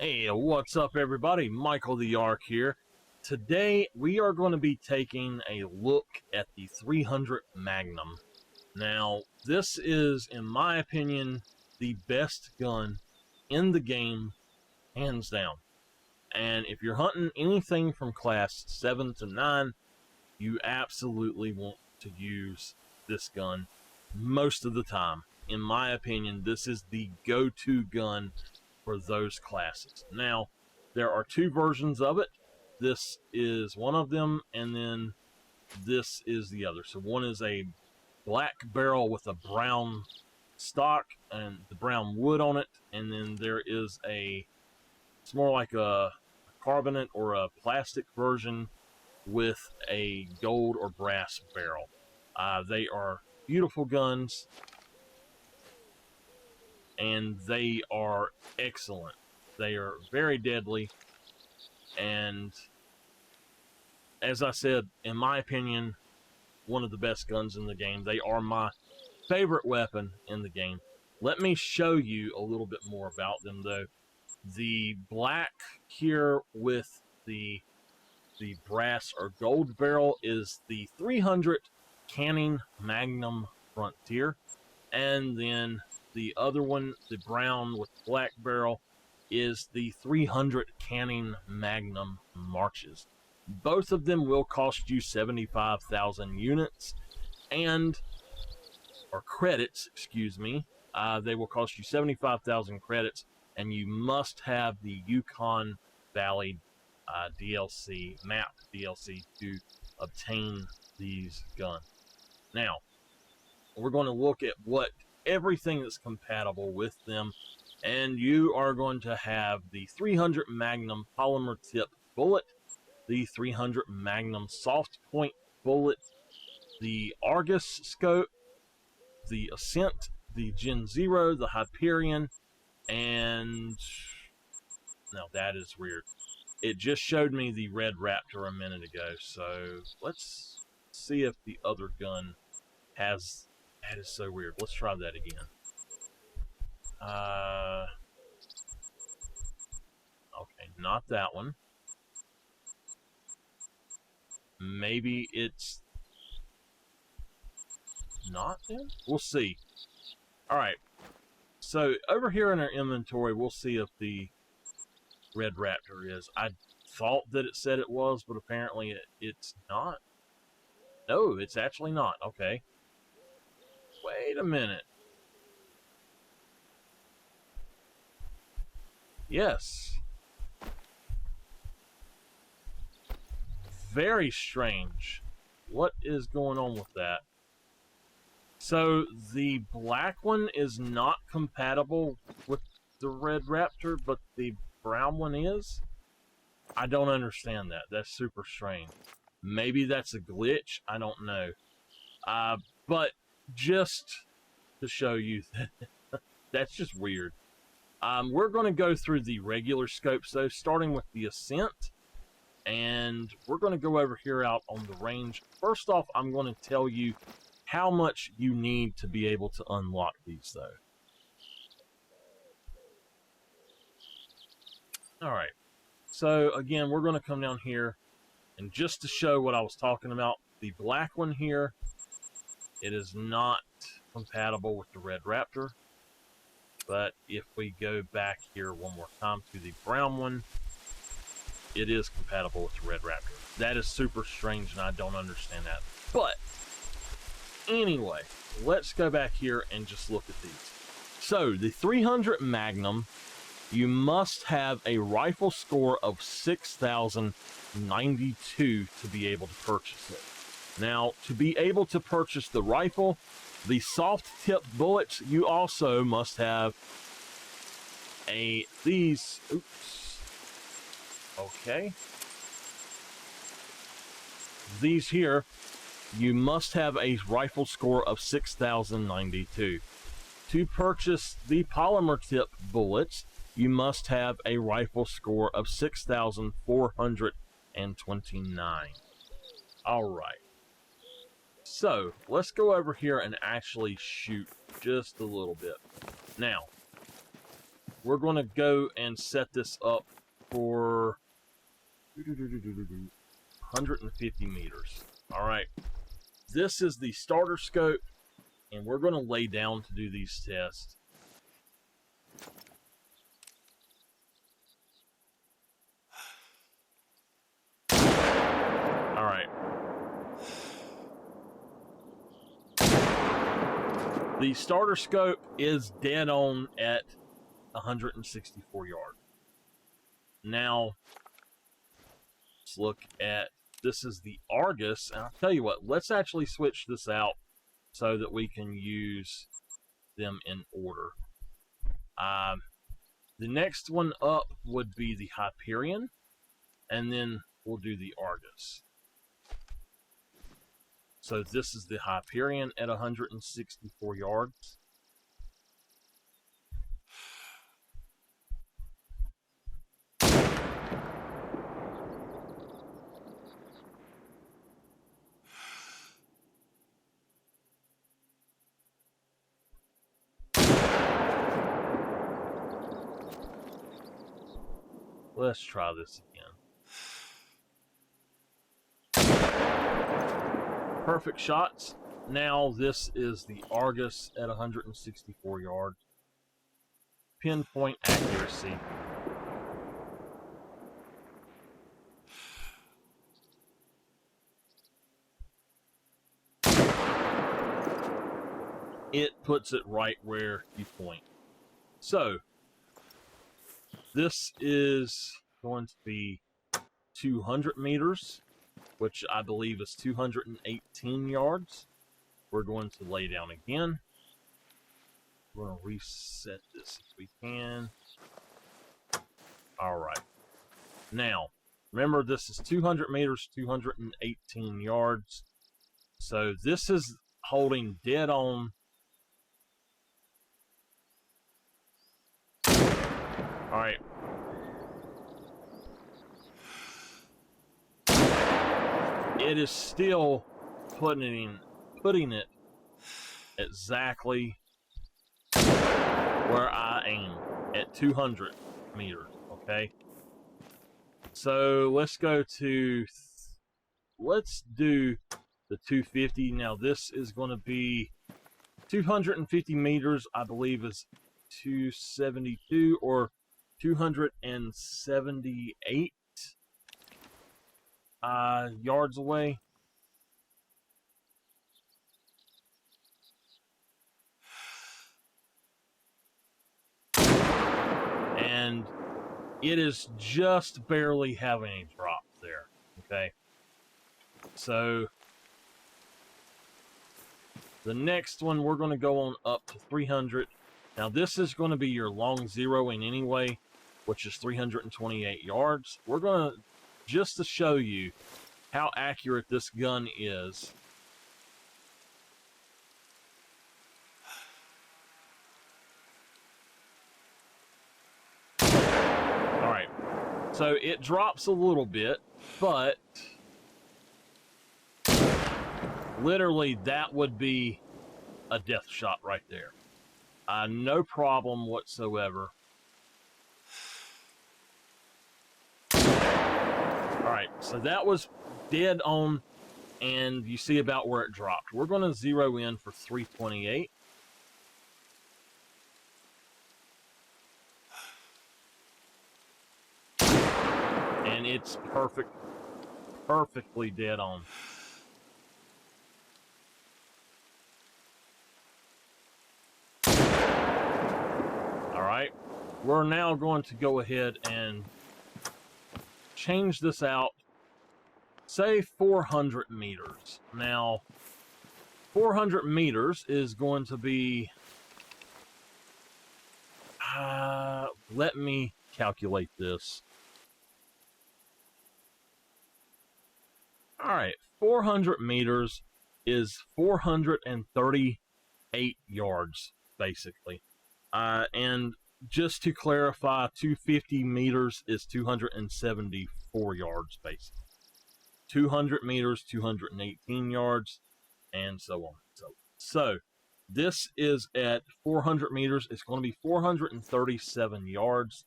Hey, what's up everybody? Michael the Ark here. Today we are going to be taking a look at the 300 Magnum. Now, this is, in my opinion, the best gun in the game, hands down. And if you're hunting anything from class 7 to 9, you absolutely want to use this gun most of the time. In my opinion, this is the go-to gun for those classes. Now, there are two versions of it. This is one of them, and then this is the other. So one is a black barrel with a brown stock and the brown wood on it, and then there is it's more like a carbonate or a plastic version with a gold or brass barrel. They are beautiful guns, and they are excellent. They are very deadly, and as I said, in my opinion, one of the best guns in the game. They are my favorite weapon in the game. Let me show you a little bit more about them, though. The black here with the brass or gold barrel is the 300 Canning Magnum Frontier, and then the other one, the brown with black barrel, is the 300 Canning Magnum Marches. Both of them will cost you 75,000 units or credits, excuse me. They will cost you 75,000 credits, and you must have the Yukon Valley map DLC to obtain these guns. Now, we're going to look at everything that's compatible with them, and you are going to have the 300 Magnum polymer tip bullet, the 300 Magnum soft point bullet, the Argus scope, the Ascent, the Gen 0, the Hyperion, and now that is weird. It just showed me the Red Raptor a minute ago, so let's see if the other gun has. That is so weird. Let's try that again. Okay, not that one. Maybe it's not them? We'll see. Alright. So, over here in our inventory, we'll see if the Red Raptor is. I thought that it said it was, but apparently it's not. No, it's actually not. Okay. Wait a minute. Yes. Very strange. What is going on with that? So the black one is not compatible with the Red Raptor, but the brown one is? I don't understand that. That's super strange. Maybe that's a glitch. I don't know. But just to show you that that's just weird. We're going to go through the regular scopes, though, starting with the Ascent. And we're going to go over here out on the range. First off, I'm going to tell you how much you need to be able to unlock these, though. Alright. So, again, we're going to come down here. And just to show what I was talking about, the black one here, it is not compatible with the Red Raptor. But if we go back here one more time to the brown one, it is compatible with the Red Raptor. That is super strange, and I don't understand that. But, anyway, let's go back here and just look at these. So, the 300 Magnum, you must have a rifle score of 6,092 to be able to purchase it. Now, to be able to purchase the rifle, the soft tip bullets, you also must have these. Oops. Okay. These here, you must have a rifle score of 6,092. To purchase the polymer tip bullets, you must have a rifle score of 6,429. Alright. So, let's go over here and actually shoot just a little bit. Now, we're going to go and set this up for 150 meters. All right. This is the starter scope, and we're going to lay down to do these tests. All right. The starter scope is dead on at 164 yards. Now, let's look at, this is the Argus, and I'll tell you what, let's actually switch this out so that we can use them in order. The next one up would be the Hyperion, and then we'll do the Argus. So this is the Hyperion at 164 yards. Let's try this again. Perfect shots. Now this is the Argus at 164 yards. Pinpoint accuracy. It puts it right where you point. So, this is going to be 200 meters, which I believe is 218 yards. We're going to lay down again. We're going to reset this if we can. All right. Now, remember this is 200 meters, 218 yards. So this is holding dead on. All right. It is still putting it exactly where I aim at 200 meters. Okay. So let's do the 250. Now this is going to be 250 meters. I believe is 272 or 278 yards away. And it is just barely having a drop there. Okay. So the next one, we're going to go on up to 300. Now this is going to be your long zero in anyway, which is 328 yards. We're going to, just to show you how accurate this gun is. All right, so it drops a little bit, but literally that would be a death shot right there. No problem whatsoever. All right, so that was dead on, and you see about where it dropped. We're going to zero in for 328. And it's perfectly dead on. All right, we're now going to go ahead and change this out, say 400 meters. Now, 400 meters is going to be, let me calculate this. All right, 400 meters is 438 yards, basically. And just to clarify, 250 meters is 274 yards, basically. 200 meters, 218 yards, and so on. So This is at 400 meters. It's going to be 437 yards.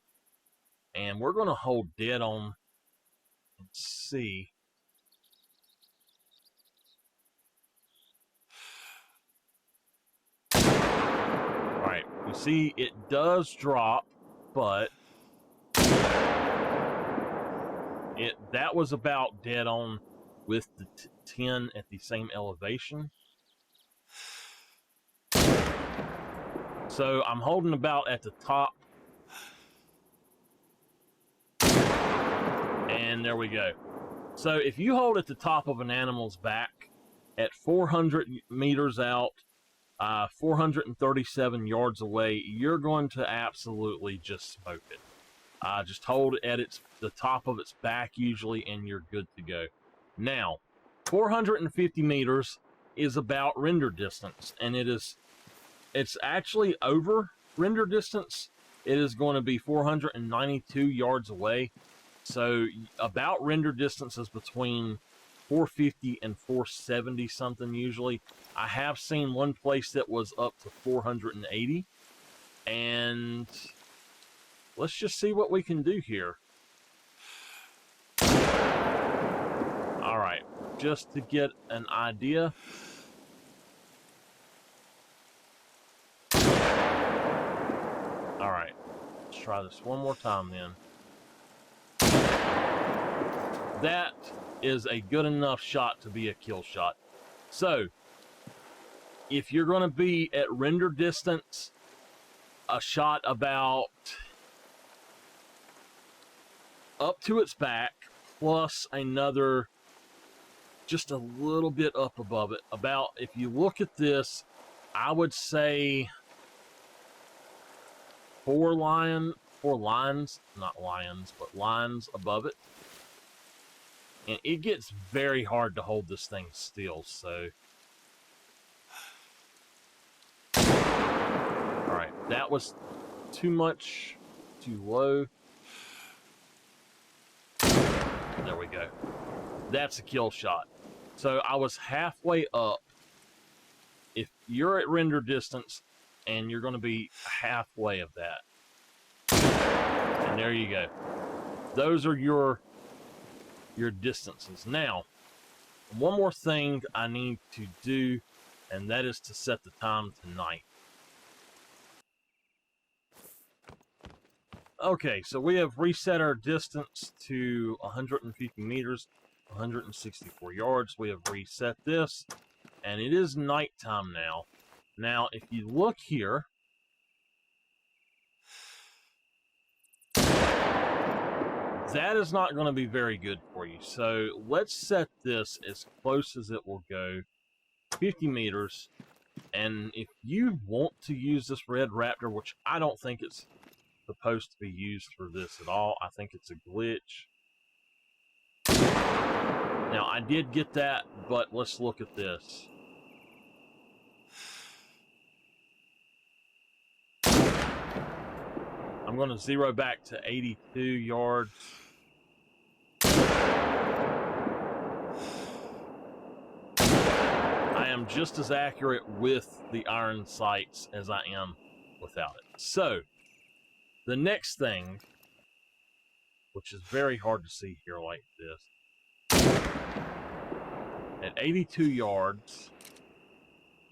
And we're going to hold dead on and see. All right, you see it does drop, but that was about dead on with the 10 at the same elevation. So I'm holding about at the top. And there we go. So if you hold at the top of an animal's back at 400 meters out, 437 yards away, you're going to absolutely just smoke it. Just hold it at the top of its back usually, and you're good to go. Now, 450 meters is about render distance, and it's actually over render distance. It is going to be 492 yards away. So about render distance is between 450 and 470 something usually. I have seen one place that was up to 480. And let's just see what we can do here. All right, just to get an idea. All right, let's try this one more time then. That is a good enough shot to be a kill shot. So, if you're going to be at render distance, a shot about up to its back, plus another just a little bit up above it. About, if you look at this, I would say four lines, not lions, but lines above it. And it gets very hard to hold this thing still, so. Alright, that was too much, too low. There we go. That's a kill shot. So I was halfway up. If you're at render distance, and you're going to be halfway of that. And there you go. Those are your distances. Now, one more thing I need to do, and that is to set the time tonight. Okay, so we have reset our distance to 150 meters, 164 yards. We have reset this, and it is nighttime now. Now, if you look here, that is not going to be very good for you. So let's set this as close as it will go, 50 meters. And if you want to use this Red Raptor, which I don't think it's supposed to be used for this at all, I think it's a glitch. Now, I did get that, but let's look at this. I'm going to zero back to 82 yards. I am just as accurate with the iron sights as I am without it. So, the next thing, which is very hard to see here like this, at 82 yards,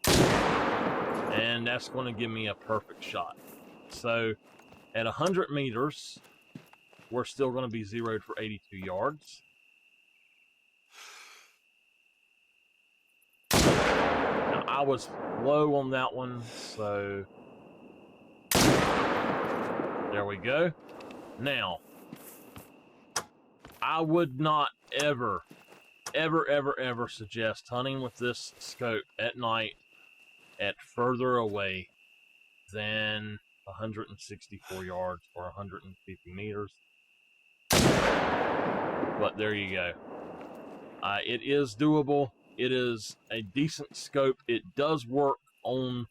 and that's going to give me a perfect shot. So, at 100 meters, we're still going to be zeroed for 82 yards. Now, I was low on that one, so there we go. Now, I would not ever suggest hunting with this scope at night at further away than 164 yards or 150 meters. But there you go. It is doable. It is a decent scope. It does work on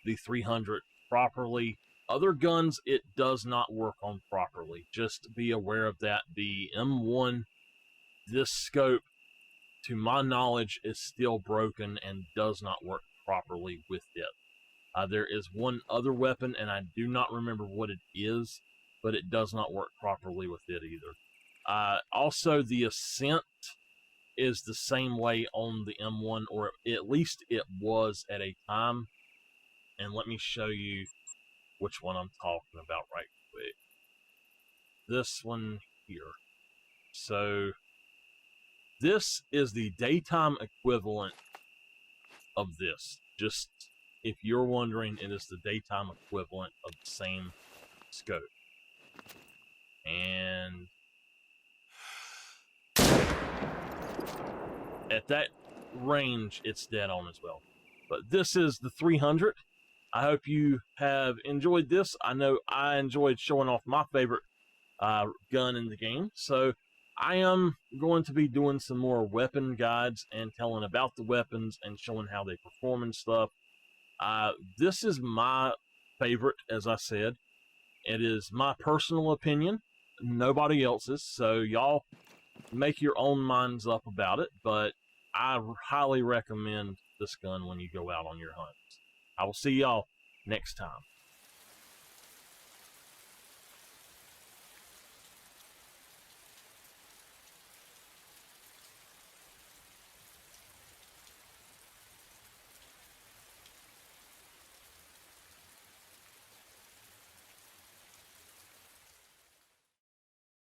the 300 properly. Other guns, it does not work on properly. Just be aware of that. The M1, this scope, to my knowledge, is still broken and does not work properly with it. There is one other weapon, and I do not remember what it is, but it does not work properly with it either. Also, the Ascent is the same way on the M1, or at least it was at a time. And let me show you which one I'm talking about right quick. This one here. So, this is the daytime equivalent of this. Just if you're wondering, it is the daytime equivalent of the same scope. And at that range, it's dead on as well. But this is the 300. I hope you have enjoyed this. I know I enjoyed showing off my favorite gun in the game. So I am going to be doing some more weapon guides and telling about the weapons and showing how they perform and stuff. This is my favorite, as I said. It is my personal opinion, nobody else's, so y'all make your own minds up about it, but I highly recommend this gun when you go out on your hunts. I will see y'all next time.